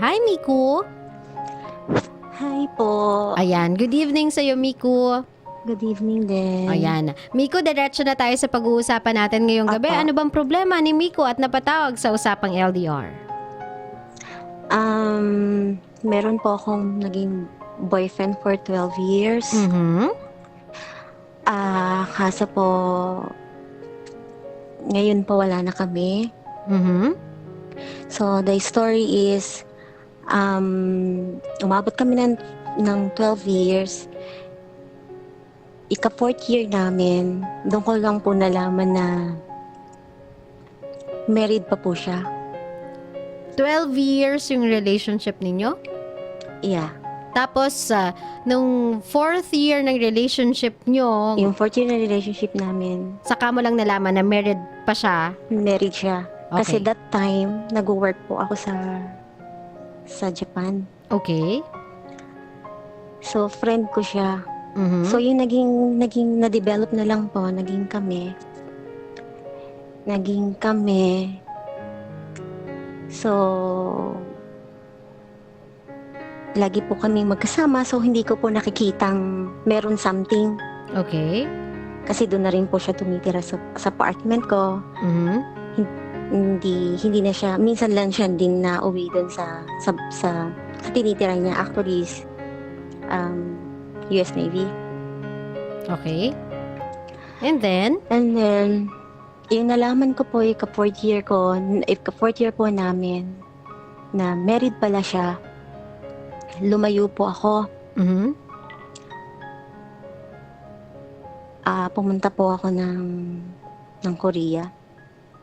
Hi, Miku! Hi po. Ayan, good evening sa'yo, Miku. Good evening din. Ayan. Miku, diretso na tayo sa pag-uusapan natin ngayong gabi. Apa. Ano bang problema ni Miku at napatawag sa usapang LDR? Meron po akong naging boyfriend for 12 years. Mhm. Kaso po, ngayon po wala na kami. Mhm. So, the story is, umabot kami ng 12 years. Ika-4th year namin, doon ko lang po nalaman na married pa po siya. 12 years yung relationship ninyo? Yeah. Tapos, nung 4th year ng relationship nyo, Yung 4th year na relationship namin, saka mo lang nalaman na married pa siya? married siya. Kasi Okay. that time, nag-work po ako sa Japan. Okay. So, friend ko siya. Mhm. So, yung naging na-develop na lang po, naging kami. So, lagi po kami magkasama. So, hindi ko po nakikitang meron something. Okay. Kasi doon na rin po siya tumitira sa apartment ko. Mhm. Hindi na siya, minsan lang siya din na uwi doon sa tinitira niya. Actually is US Navy. Okay. And then? And then, yung nalaman ko po, ika-4th year po namin, na married pala siya, lumayo po ako. Mhm. Pumunta po ako ng Korea.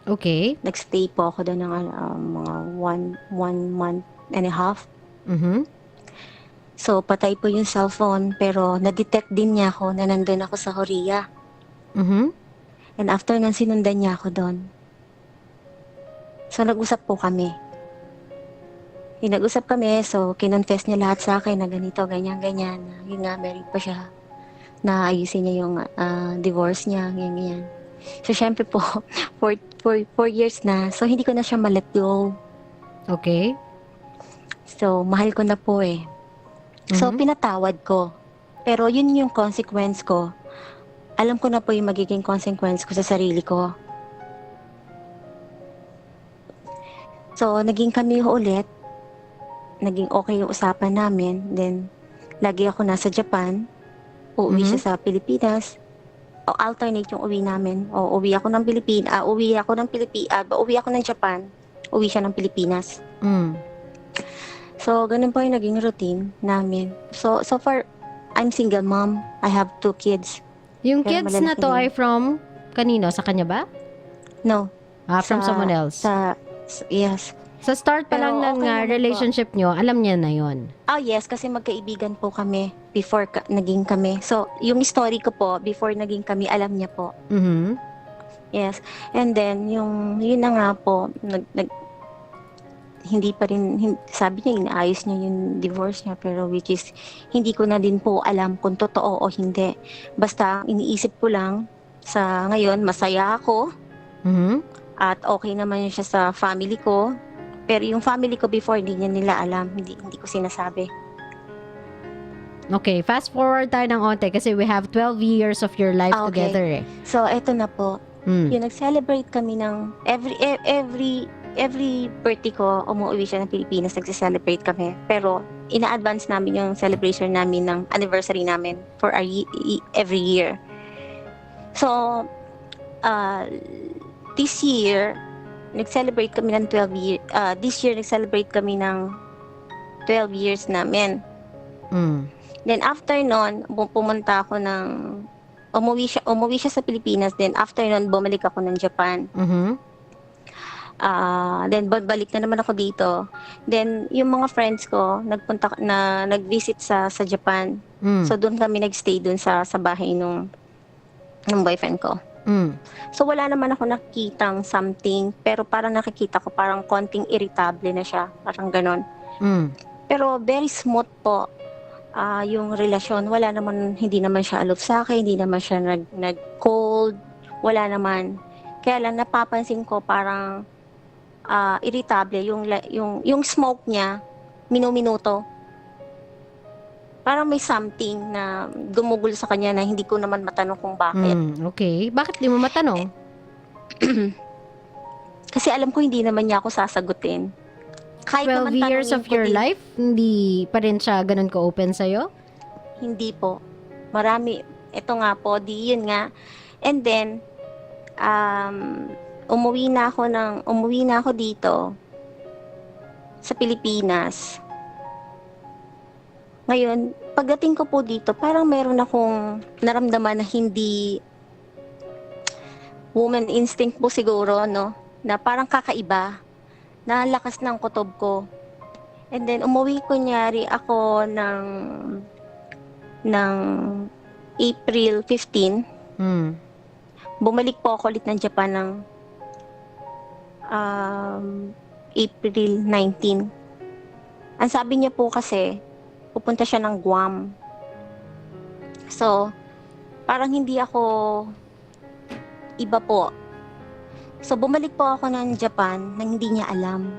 Okay. Nagstay po ako doon ng mga one month and a half. Mhm. So, patay po yung cellphone, pero na-detect din niya ako na nandun ako sa Korea. Mhm. And after nang sinundan niya ako doon. So, nag-usap po kami. Nag-usap kami, so kinonfess niya lahat sa akin na ganito, ganyan. Yun nga, married pa siya. Na ayusin niya yung divorce niya, ganyan. So, syempre po, 4 years na. So, hindi ko na siya ma-let go. Okay. So, mahal ko na po eh. So, Mhm. pinatawad ko. Pero yun yung consequence ko. Alam ko na po yung magiging consequence ko sa sarili ko. So, naging kami ulit. Naging okay yung usapan namin. Then, lagi ako nasa Japan. Uuwi siya sa Pilipinas. O alternate yung uwi namin. O uwi ako ng uwi ako ng Japan. Uwi siya ng Pilipinas. Mm. So, ganun po yung naging routine namin. So far, I'm single mom. I have 2 kids. Yung Pero kids na malalaki to din. ay from kanino? Sa kanya ba? No. From someone else? Yes. Sa start pa Pero lang ng okay naman po. relationship nyo, alam niya na yon. Yes, kasi magkaibigan po kami before naging kami. So, yung story ko po, before naging kami, alam niya po. Mhm. Yes. And then, yun na nga po, hindi pa rin, sabi niya, inaayos niya yung divorce niya, pero which is, hindi ko na din po alam kung totoo o hindi. Basta, iniisip ko lang, sa ngayon, masaya ako, Mhm. at okay naman siya sa family ko. Pero yung family ko before, hindi niya nila alam, hindi ko sinasabi. Okay, fast forward tayo ng onte kasi we have 12 years of your life Okay. together eh. So, eto na po. Mm. Yung nag-celebrate kami ng every birthday ko, umuwi siya ng Pilipinas, nagse-celebrate kami. Pero, ina-advance namin yung celebration namin ng anniversary namin for every year. So, this year, nag-celebrate kami ng 12 years. This year, nag-celebrate kami ng 12 years namin. Mm. Then, after nun, pumunta ako umuwi siya sa Pilipinas. Then, after nun, bumalik ako ng Japan. Mhm. Then balik na naman ako dito. Then yung mga friends ko nag-visit sa Japan. Mm. So doon kami nagstay doon sa bahay ng boyfriend ko. Mm. So wala naman ako nakitang something, pero parang nakikita ko parang konting irritable na siya, parang ganon. Mm. Pero very smooth po. Yung relasyon, hindi naman siya aloof sa akin, hindi naman siya nag-cold, wala naman. Kaya lang napapansin ko parang irritable yung smoke niya, minuto. Parang may something na gumugulo sa kanya na hindi ko naman matanong kung bakit. Okay. Bakit di mo matanong? Kasi alam ko hindi naman niya ako sasagutin. Kahit 12 naman years tanungin of ko your din, life, hindi pa rin siya ganun ka-open sa'yo? Hindi po. Marami. Ito nga po, yun nga. And then, umuwi na ako dito sa Pilipinas. Ngayon, pagdating ko po dito, parang meron akong naramdaman na hindi woman instinct po siguro, no? Na parang kakaiba. Na lakas ng kutob ko. And then, umuwi kunyari ako ng April 15. Bumalik po ako ulit ng Japan ng April 19. Ang sabi niya po kasi, pupunta siya ng Guam. So, parang hindi ako iba po. So, bumalik po ako ng Japan nang hindi niya alam.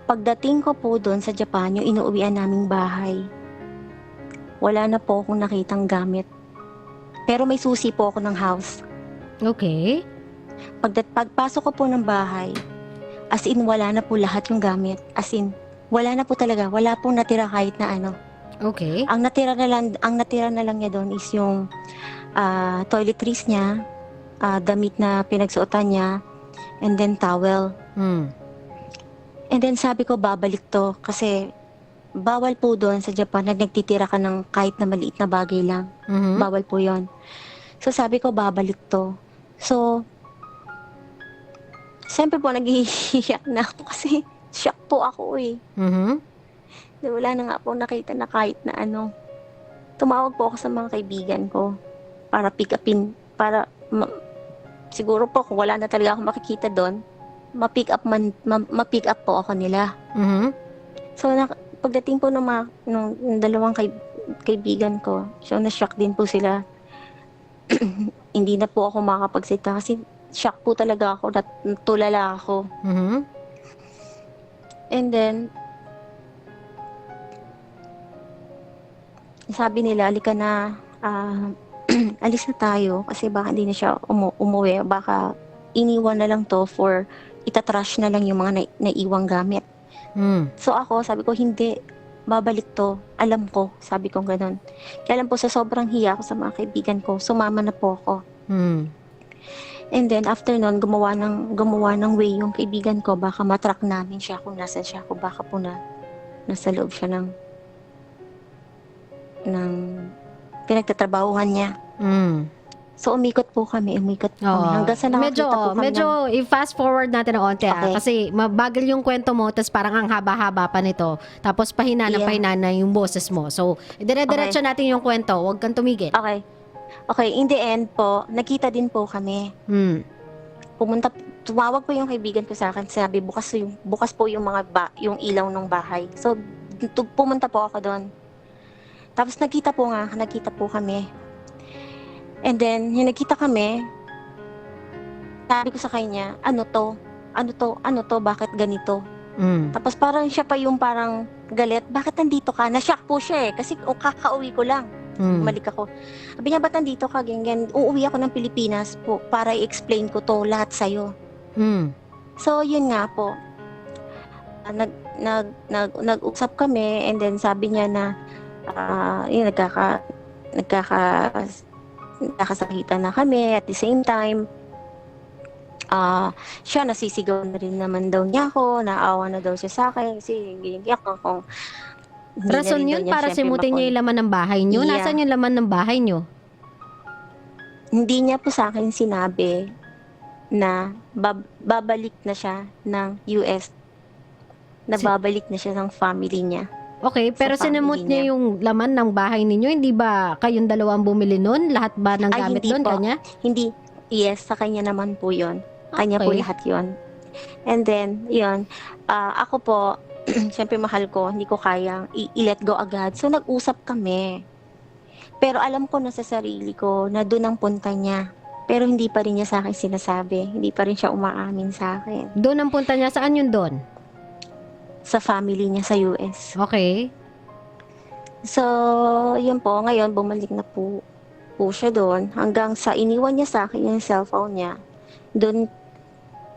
Pagdating ko po doon sa Japan, yung inuuwian naming bahay, wala na po akong nakitang gamit. Pero may susi po ako ng house. Okay. Pagpasok ko po ng bahay, as in wala na po lahat yung gamit. As in, wala na po talaga. Wala pong natira kahit na ano. Okay. Ang natira na lang niya doon is yung toiletries niya, damit na pinagsuotan niya, and then towel. And then sabi ko, babalik to. Kasi bawal po doon sa Japan na nagtitira ka ng kahit na maliit na bagay lang. Bawal po yon. So sabi ko, babalik to. So, siyempre po, naghihiyak na ako kasi shock po ako eh. Wala na nga po nakita na kahit na ano. Tumawag po ako sa mga kaibigan ko para pick upin, para siguro po kung wala na talaga ako makikita doon, ma-pick up po ako nila. So, pagdating po ng dalawang kaibigan ko, so na-shock din po sila. Hindi na po ako makakapagsalita kasi shock po talaga ako, natulala ako. And then, sabi nila, alika na, alis na tayo kasi baka hindi na siya umuwi. Baka iniwan na lang to for itatrash na lang yung mga naiwang gamit. So ako, sabi ko, hindi, babalik to. Alam ko, sabi ko ganun. Kaya lang po sa sobrang hiya ko sa mga kaibigan ko, sumama na po ako. And then after nun, gumawa ng way yung kaibigan ko, baka matrack namin siya kung nasan siya, kung baka po nasa loob siya ng pinagtatrabahuhan niya. So umikot po kami. Hanggang sa nakakita po kami medyo i-fast forward natin ng onte Okay. kasi mabagal yung kwento mo tapos parang ang haba-haba pa nito. Tapos pahina na yung boses mo. So, dire-diretso natin yung kwento. Huwag kang tumigil. Okay, in the end po, nakita din po kami. Tumawag po yung kaibigan ko sa akin, sabi bukas po yung yung ilaw ng bahay. So, pumunta po ako doon. Tapos nakita po kami. And then, yung nakita kami, sabi ko sa kanya, ano to, bakit ganito? Tapos parang siya pa yung parang galit, bakit nandito ka? Na-shock po siya eh, kasi kakauwi ko lang. Bumalik ako. Sabi niya, ba't nandito ka? Ganyan. Uuwi ako ng Pilipinas po para i-explain ko to lahat sa'yo. So, yun nga po. Nag-usap kami and then sabi niya na yun, nagkakasakitan na kami at the same time siya nasisigaw na rin naman daw niya ako, naawa na daw siya sa akin kasi giyak ako. Rason yun para simutin niya yung laman ng bahay niyo? Yeah. Nasaan yung laman ng bahay niyo? Hindi niya po sa akin sinabi na babalik na siya ng US. Babalik na siya ng family niya. Okay, pero sinimot niya yung laman ng bahay ninyo? Hindi ba kayong dalawang bumili nun? Lahat ba ng gamit doon kanya? Hindi. Yes, sa kanya naman po yun. Kanya po lahat yun. And then, yun. Ako po, syempre mahal ko, hindi ko kayang i-let go agad. So, nag-usap kami. Pero alam ko na sa sarili ko na doon ang punta niya. Pero hindi pa rin niya sa akin sinasabi. Hindi pa rin siya umaamin sa akin. Doon ang punta niya? Saan yun doon? sa family niya sa US. Okay. So, yun po, ngayon bumalik na po siya doon hanggang sa iniwan niya sa akin yung cellphone niya. Doon,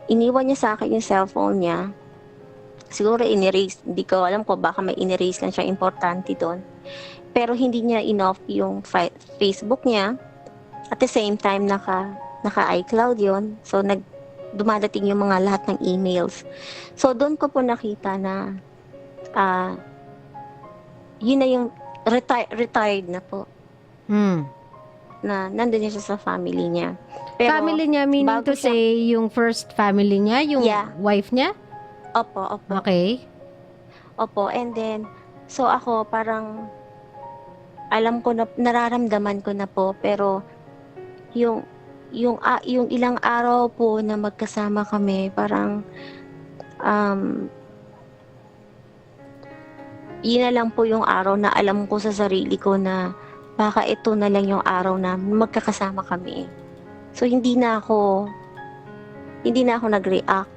iniwan niya sa akin yung cellphone niya. Siguro in-erase, hindi ko alam ko baka may in-erase lang siya importante doon. Pero hindi niya enough yung Facebook niya. At the same time, naka-iCloud yun. So, dumadating yung mga lahat ng emails. So, doon ko po nakita na yun na yung retired na po. Na nandun niya siya sa family niya. Pero, Family niya, meaning bago to say, yung first family niya, yung Yeah. wife niya? Opo. Okay. Opo, and then, so ako parang, alam ko na, nararamdaman ko na po, pero, yung ilang araw po na magkasama kami, parang, yun na lang po yung araw na alam ko sa sarili ko na, baka ito na lang yung araw na magkakasama kami. So, hindi na ako nag-react.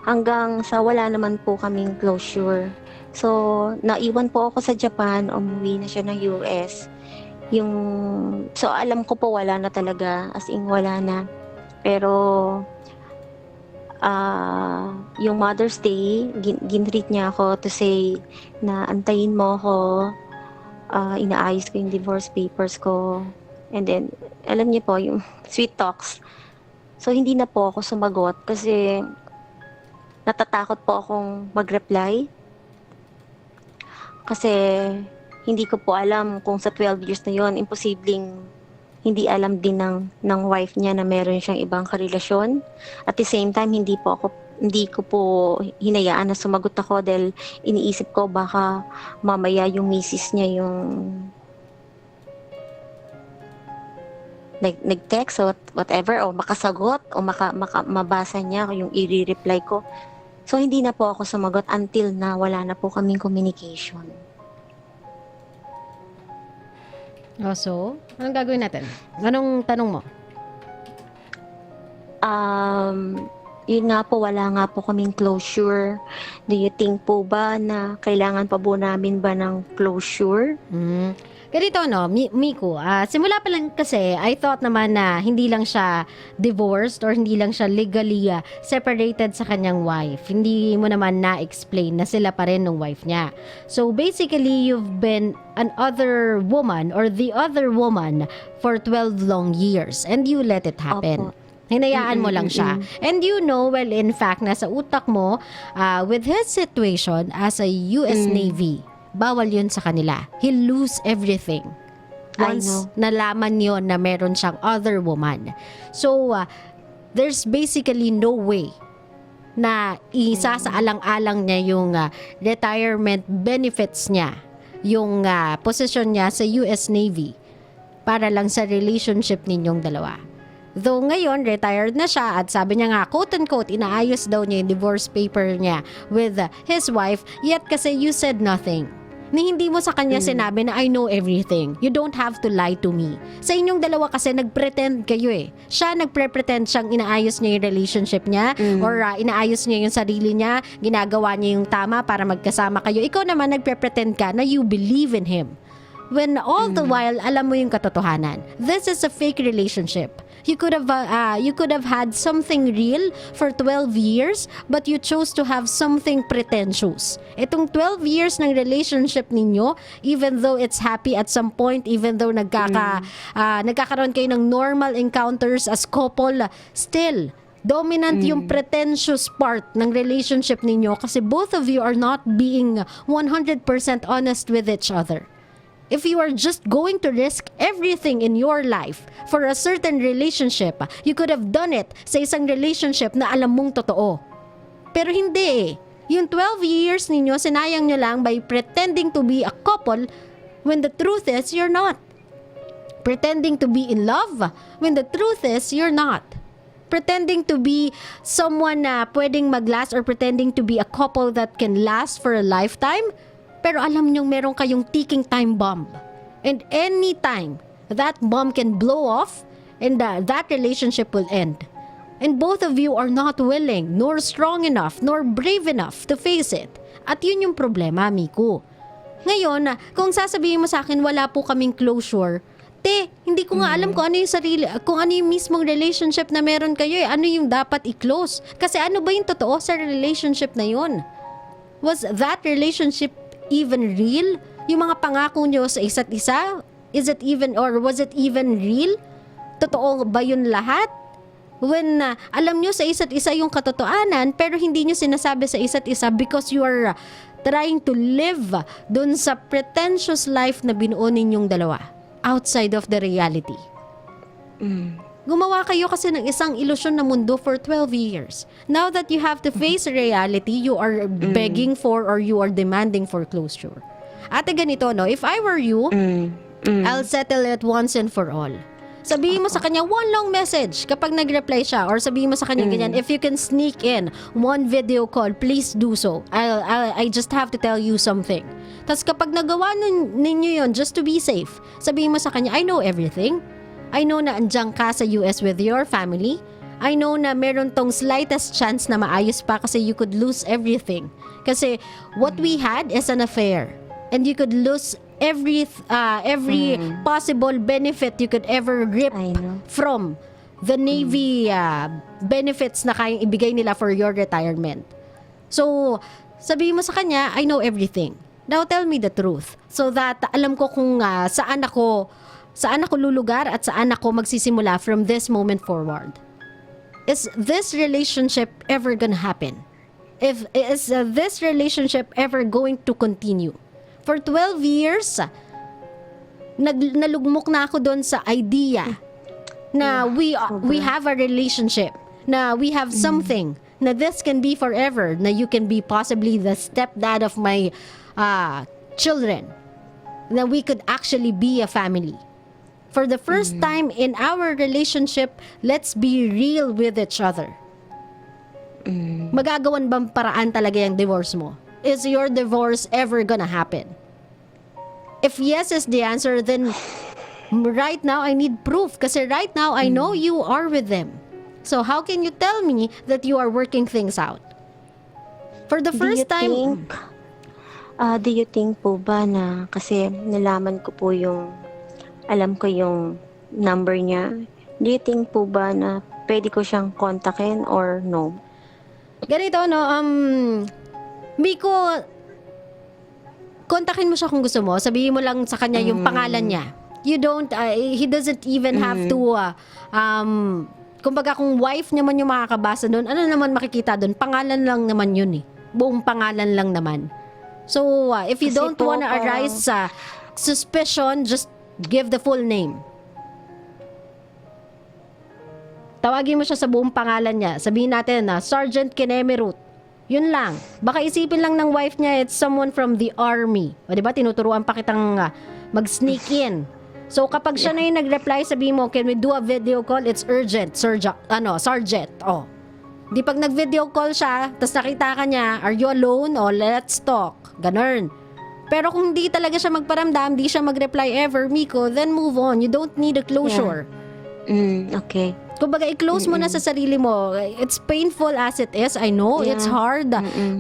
Hanggang sa wala naman po kaming closure. So, naiwan po ako sa Japan, umuwi na siya ng US. So alam ko po wala na talaga, as in wala na. Pero, yung Mother's Day, ginreat niya ako to say na antayin mo ako, inaayos ko yung divorce papers ko. And then, alam niyo po, yung sweet talks. So, hindi na po ako sumagot kasi natatakot po akong mag-reply. Kasi hindi ko po alam kung sa 12 years na yon, imposibleng hindi alam din ng wife niya na meron siyang ibang karelasyon. At the same time, hindi ko po hinayaan na sumagot ako dahil iniisip ko baka mamaya yung misis niya yung nag-text o whatever, o makasagot o mabasa niya yung i-reply ko. So, hindi na po ako sumagot until na wala na po kaming communication. So, anong gagawin natin? Anong tanong mo? Yun nga po, wala nga po kaming closure. Do you think po ba na kailangan pa po namin ba ng closure? Ganito, no, Miku, simula pa lang kasi, I thought naman na hindi lang siya divorced or hindi lang siya legally separated sa kanyang wife. Hindi mo naman na-explain na sila pa rin ng wife niya. So, basically, you've been an other woman or the other woman for 12 long years and you let it happen. Opo. Hinayaan mo lang siya. And you know, well, in fact, nasa utak mo, with his situation as a US Navy, bawal yun sa kanila. He'll lose everything. I Once know. nalaman yon na meron siyang other woman. So, there's basically no way na isa sa alang-alang niya yung retirement benefits niya, yung position niya sa US Navy para lang sa relationship ninyong dalawa. Though ngayon, retired na siya at sabi niya nga, quote-unquote, inaayos daw niya yung divorce paper niya with his wife, yet kasi you said nothing. Ni hindi mo sa kanya sinabi na I know everything. You don't have to lie to me. Sa inyong dalawa kasi nagpretend kayo eh. Siya nagpre-pretend siyang inaayos niya yung relationship niya or inaayos niya yung sarili niya, ginagawa niya yung tama para magkasama kayo. Ikaw naman nagpre-pretend ka na you believe in him. When all the while, alam mo yung katotohanan. This is a fake relationship. You could have had something real for 12 years, but you chose to have something pretentious. Itong 12 years ng relationship ninyo, even though it's happy at some point, even though nagkakaroon kayo ng normal encounters as couple, still, dominant yung pretentious part ng relationship ninyo kasi both of you are not being 100% honest with each other. If you are just going to risk everything in your life for a certain relationship, you could have done it sa isang relationship na alam mong totoo. Pero hindi eh. Yung 12 years ninyo, sinayang nyo lang by pretending to be a couple when the truth is you're not. Pretending to be in love when the truth is you're not. Pretending to be someone na pwedeng mag-last or pretending to be a couple that can last for a lifetime, pero alam nyo meron kayong ticking time bomb. And anytime that bomb can blow off and that relationship will end. And both of you are not willing, nor strong enough, nor brave enough to face it. At yun yung problema, Miko. Ngayon, kung sasabihin mo sa akin wala po kaming closure, hindi ko nga alam kung ano yung kung ano yung mismong relationship na meron kayo eh. Ano yung dapat i-close? Kasi ano ba yung totoo sa relationship na yun? Was that relationship even real? Yung mga pangako nyo sa isa't isa? Was it even real? Totoo ba yun lahat? When alam nyo sa isa't isa yung katotohanan pero hindi nyo sinasabi sa isa't isa because you are trying to live dun sa pretentious life na binuo ninyong dalawa outside of the reality. Gumawa kayo kasi ng isang ilusyon na mundo for 12 years. Now that you have to face reality, you are begging for or you are demanding for closure. Ate, ganito, no? If I were you, I'll settle it once and for all. Sabihin mo sa kanya one long message kapag nag-reply siya, or sabihin mo sa kanya ganyan, if you can sneak in one video call, please do so. I just have to tell you something. Tapos kapag nagawa ninyo yon just to be safe, sabihin mo sa kanya, I know everything. I know na andyan ka sa US with your family. I know na meron tong slightest chance na maayos pa kasi you could lose everything. Kasi what we had is an affair. And you could lose every possible benefit you could ever grip from the Navy benefits na kayang ibigay nila for your retirement. So, sabihin mo sa kanya, I know everything. Now tell me the truth so that alam ko kung saan ako lulugar at saan ako magsisimula from this moment forward. Is this relationship ever gonna happen? Is this relationship ever going to continue? For 12 years, nalugmok na ako doon sa idea na we have a relationship, na we have something, na this can be forever, na you can be possibly the stepdad of my children, na we could actually be a family. For the first time in our relationship, let's be real with each other. Magagawan bang paraan talaga yung divorce mo? Is your divorce ever gonna happen? If yes is the answer, then right now I need proof. Kasi right now I know you are with them. So how can you tell me that you are working things out? For the first time... Do you think po ba na, kasi nalaman ko po alam ko yung number niya. Do you think po ba na pwede ko siyang kontakin or no? Ganito, no? Miko, kontakin mo siya kung gusto mo. Sabihin mo lang sa kanya yung pangalan niya. You don't, he doesn't even have to, kumbaga kung wife niya man yung makakabasa doon, ano naman makikita doon? Pangalan lang naman yun eh. Buong pangalan lang naman. So, if you Kasi don't po, wanna arise sa suspicion, just give the full name. Tawagin mo siya sa buong pangalan niya. Sabihin natin na Sergeant Kineme Ruth. Yun lang. Baka isipin lang ng wife niya it's someone from the army. O diba, tinuturuan pa kitang mag-sneak in. So kapag siya na yung nag-reply, sabihin mo, can we do a video call? It's urgent. Sergeant. Oh. Di pag nag-video call siya, tapos nakita ka niya, are you alone? O let's talk. Ganun. Pero kung di talaga siya magparamdam, di siya mag-reply ever, Miko, then move on. You don't need a closure. Okay. Kumbaga, i-close mo na sa sarili mo. It's painful as it is. I know, it's hard.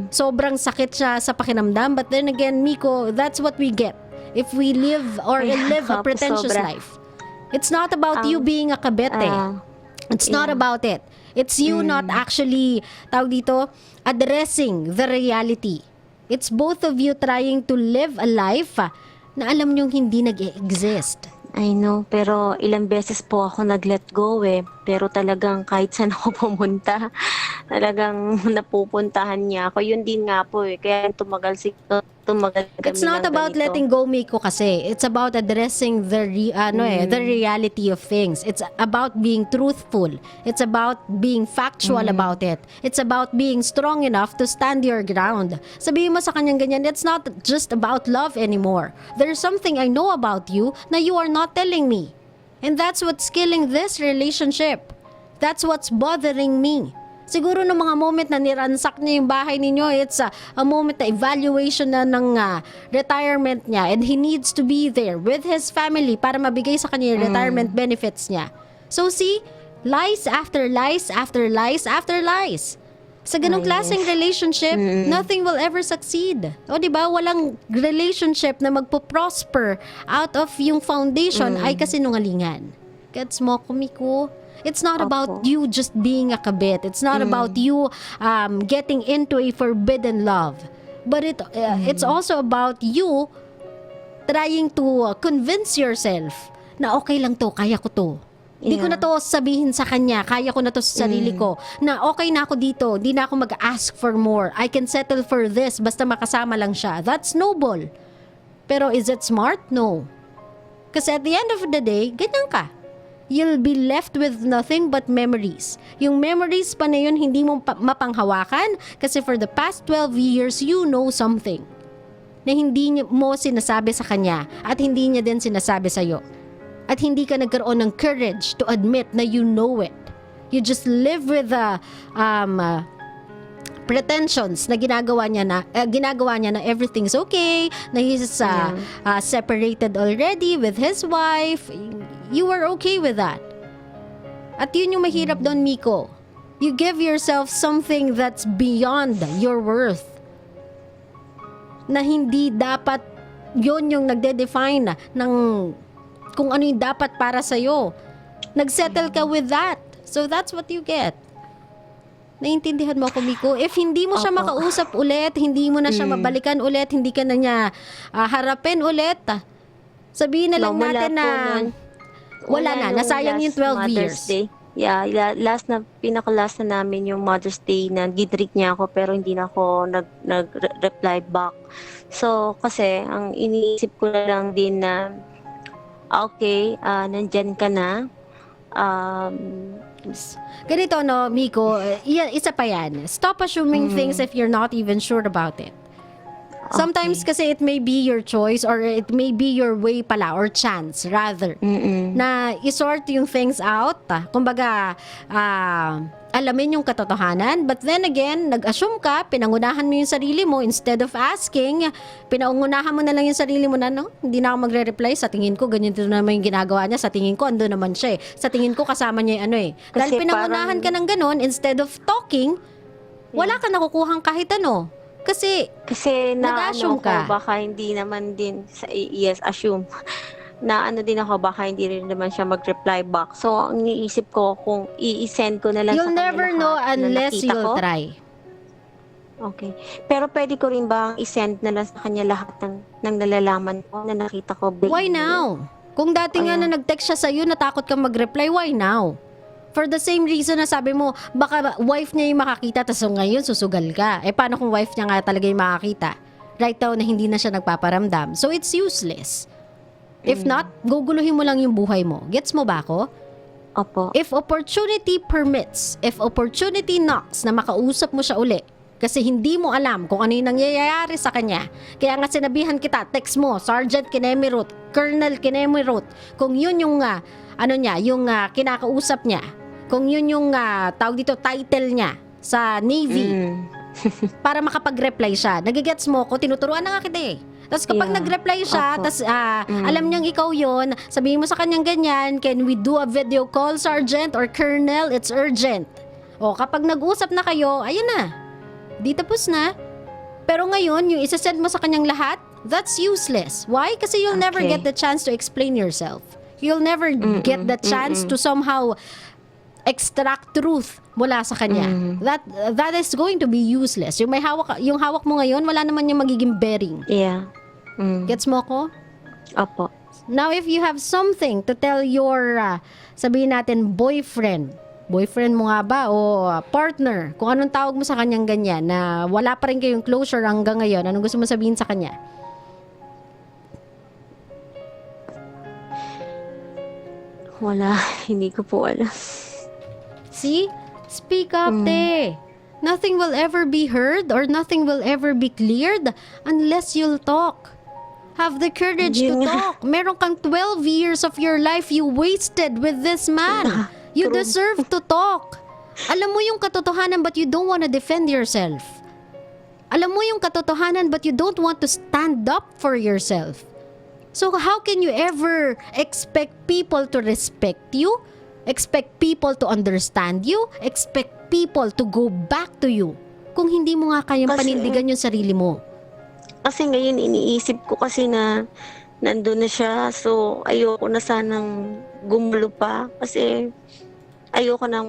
Sobrang sakit siya sa pakinamdam. But then again, Miko, that's what we get if we live a pretentious life. It's not about you being a kabete. It's not about it. It's you not actually, tawag dito, addressing the reality. It's both of you trying to live a life na alam nyong hindi nag-exist. I know, pero ilang beses po ako nag-let go Pero talagang kahit saan ako pumunta, talagang napupuntahan niya ako. Yun din nga po Kaya tumagal kami. It's not about ganito. letting go, Miko, kasi. It's about addressing the reality of things. It's about being truthful. It's about being factual about it. It's about being strong enough to stand your ground. Sabihin mo sa kanyang ganyan, it's not just about love anymore. There's something I know about you na you are not telling me. And that's what's killing this relationship. That's what's bothering me. Siguro ng mga moment na niransak niya yung bahay ninyo, it's a moment na evaluation na ng retirement niya, and he needs to be there with his family para mabigay sa kanya yung retirement benefits niya. So see, Lies after lies after lies after lies. Sa ganong Ay, klaseng relationship, nothing will ever succeed. O di ba, walang relationship na magpo-prosper out of yung foundation ay kasinungalingan. Gets mo, Kumiko? It's not about Opo. you just being a kabit. It's not about you getting into a forbidden love. But it's also about you trying to convince yourself na okay lang to, kaya ko to. Hindi ko na to sabihin sa kanya, kaya ko na to sa sarili ko, na okay na ako dito, hindi na ako mag-ask for more. I can settle for this, basta makasama lang siya. That's noble. Pero is it smart? No. Kasi at the end of the day, ganyan ka. You'll be left with nothing but memories. Yung memories pa na yun, hindi mo mapanghawakan kasi for the past 12 years, you know something na hindi mo sinasabi sa kanya at hindi niya din sinasabi sa'yo. At hindi ka nagkaroon ng courage to admit na you know it. You just live with the pretensions na ginagawa niya na everything's okay, na he's separated already with his wife. You were okay with that. At yun yung mahirap doon, Miko. You give yourself something that's beyond your worth. Na hindi dapat yun yung nagde-define ng kung ano yung dapat para sa'yo. Nagsettle ka with that. So that's what you get. Naintindihan mo ako, Miko? If hindi mo siya makausap ulit, hindi mo na siya mabalikan ulit, hindi ka na niya harapin ulit, sabihin na lang natin na wala na, nasayang yung 12 years. Day. Yeah, pinaka-last na namin yung Mother's Day na gidreak niya ako pero hindi na ako nag-reply back. So, kasi ang iniisip ko na lang din na okay, nandyan ka na. Ganito, no, Miko, isa pa yan. Stop assuming things if you're not even sure about it. Sometimes kasi it may be your choice or it may be your way pala or chance rather na isort yung things out. Kumbaga, alamin yung katotohanan. But then again, nag-assume ka, pinangunahan mo yung sarili mo instead of asking, pinangunahan mo na lang yung sarili mo na, no, hindi na ako magre-reply. Sa tingin ko, ganito naman yung ginagawa niya. Sa tingin ko, ando naman siya eh. Sa tingin ko, kasama niya yung ano eh. Dahil pinangunahan ka ng ganon, instead of talking, wala ka nakukuhang kahit ano. Kasi na-assume ka. Baka hindi naman din, assume. Na din ako, baka hindi rin naman siya mag-reply back. So, ang iniisip ko, kung i-send ko na lang you'll sa kanya never lahat know na unless nakita you'll ko. try. Okay. Pero pwede ko rin ba i-send na lang sa kanya lahat ng nalalaman ko na nakita ko? Why now? Kung dati nga na nag-text siya sa'yo, natakot kang mag-reply, why now? For the same reason na sabi mo, baka wife niya yung makakita, tapos ngayon susugal ka. Eh, paano kung wife niya nga talaga yung makakita? Right now na hindi na siya nagpaparamdam. So, it's useless. If not, guguluhin mo lang yung buhay mo. Gets mo ba ako? Opo. If opportunity permits, if opportunity knocks na makausap mo siya uli, kasi hindi mo alam kung ano yung nangyayari sa kanya. Kaya nga sinabihan kita, text mo, Sergeant Kinemirut, Colonel Kinemirut, kung yun yung, kinakausap niya, kung yun yung, tawag dito, title niya sa Navy, para makapag-reply siya. Nagigets mo ko, tinuturuan na nga kita eh. Tapos kapag nag-reply siya, tapos alam niyang ikaw yon, sabihin mo sa kanyang ganyan, can we do a video call, Sergeant or Colonel? It's urgent. O kapag nag-usap na kayo, ayun na. Di tapos na. Pero ngayon, yung isa-send mo sa kanyang lahat, that's useless. Why? Kasi you'll never get the chance to explain yourself. You'll never get the chance to somehow extract truth mula sa kanya. That is going to be useless. Yung hawak mo ngayon, wala naman yung magiging bearing. Yeah. Gets mo ko? Opo. Now, if you have something to tell your, sabihin natin, boyfriend mo nga ba o partner, kung anong tawag mo sa kanyang ganyan, na wala pa rin kayong closure hanggang ngayon, anong gusto mo sabihin sa kanya? Wala. Hindi ko po alam. See? Speak up, te. Nothing will ever be heard or nothing will ever be cleared unless you'll talk. Have the courage to talk. Meron kang 12 years of your life you wasted with this man. You deserve to talk. Alam mo yung katotohanan but you don't want to defend yourself. Alam mo yung katotohanan but you don't want to stand up for yourself. So how can you ever expect people to respect you Expect people to understand you. Expect people to go back to you. Kung hindi mo nga kayang Kasi- panindigan yung sarili mo. Kasi ngayon iniisip ko kasi na nandun na siya. So, ayoko na sanang gumulo pa. Kasi ayoko na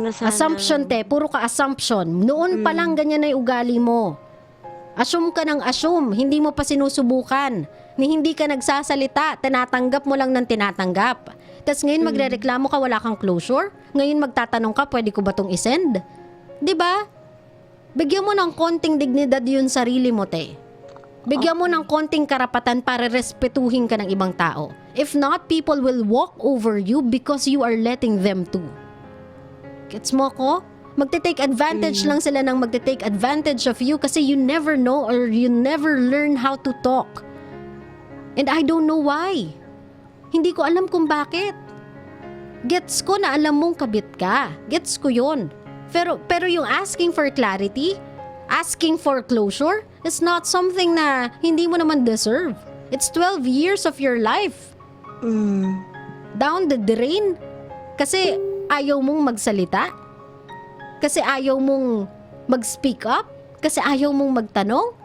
sana. Assumption, te. Puro ka assumption. Noon pa lang ganyan na yung ugali mo. Assume ka ng assume. Hindi mo pa sinusubukan. Ni hindi ka nagsasalita. Tinatanggap mo lang ng tinatanggap. Tapos ngayon magrereklamo ka, wala kang closure. Ngayon magtatanong ka, pwede ko ba tong isend? 'Di ba? Bigyan mo ng konting dignidad yun sarili mo, te. Bigyan mo ng konting karapatan para respetuhin ka ng ibang tao. If not, people will walk over you because you are letting them to. Gets mo ko? Magte-take advantage lang sila ng magte-take advantage of you kasi you never know or you never learn how to talk. And I don't know why. Hindi ko alam kung bakit. Gets ko na alam mong kabit ka. Gets ko yun. Pero yung asking for clarity, asking for closure, is not something na hindi mo naman deserve. It's 12 years of your life. Down the drain. Kasi ayaw mong magsalita. Kasi ayaw mong mag-speak up. Kasi ayaw mong magtanong.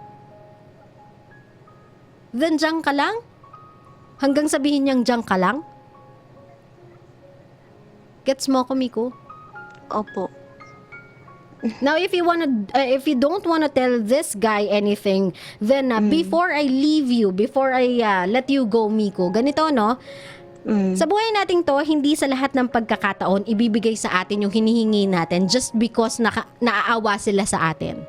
Then diyan ka lang? Hanggang sabihin niyang diyan ka lang? Gets mo ko, Miko? Opo. Now, if you don't wanna tell this guy anything, then before I leave you, before I let you go, Miko, ganito, no? Sa buhay nating to, hindi sa lahat ng pagkakataon ibibigay sa atin yung hinihingi natin just because naaawa sila sa atin.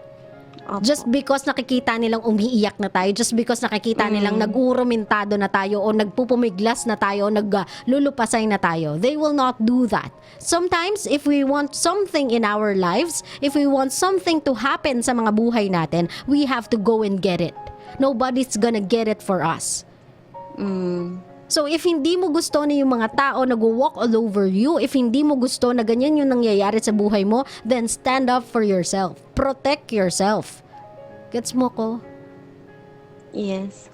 Opo. Just because nakikita nilang umiiyak na tayo, just because nakikita nilang nag-urumintado na tayo o nagpupumiglas na tayo o naglulupasay na tayo. They will not do that. Sometimes, if we want something in our lives, if we want something to happen sa mga buhay natin, we have to go and get it. Nobody's gonna get it for us. So if hindi mo gusto na yung mga tao nag-walk all over you, if hindi mo gusto na ganyan yung nangyayari sa buhay mo, then stand up for yourself. Protect yourself. Gets mo ko? Yes.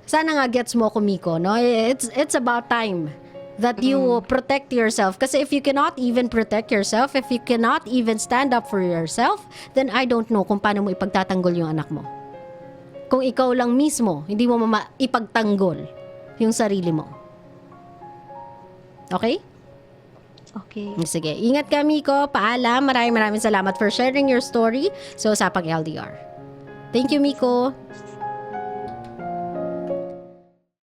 Sana nga gets mo ko, Miko, no? It's about time that you protect yourself. Kasi if you cannot even protect yourself, if you cannot even stand up for yourself, then I don't know kung paano mo ipagtatanggol yung anak mo. Kung ikaw lang mismo, hindi mo ipagtanggol yung sarili mo. Okay? Okay. Sige. Ingat ka, Miko. Paalam. Maraming salamat for sharing your story sa Usapang LDR. Thank you, Miko.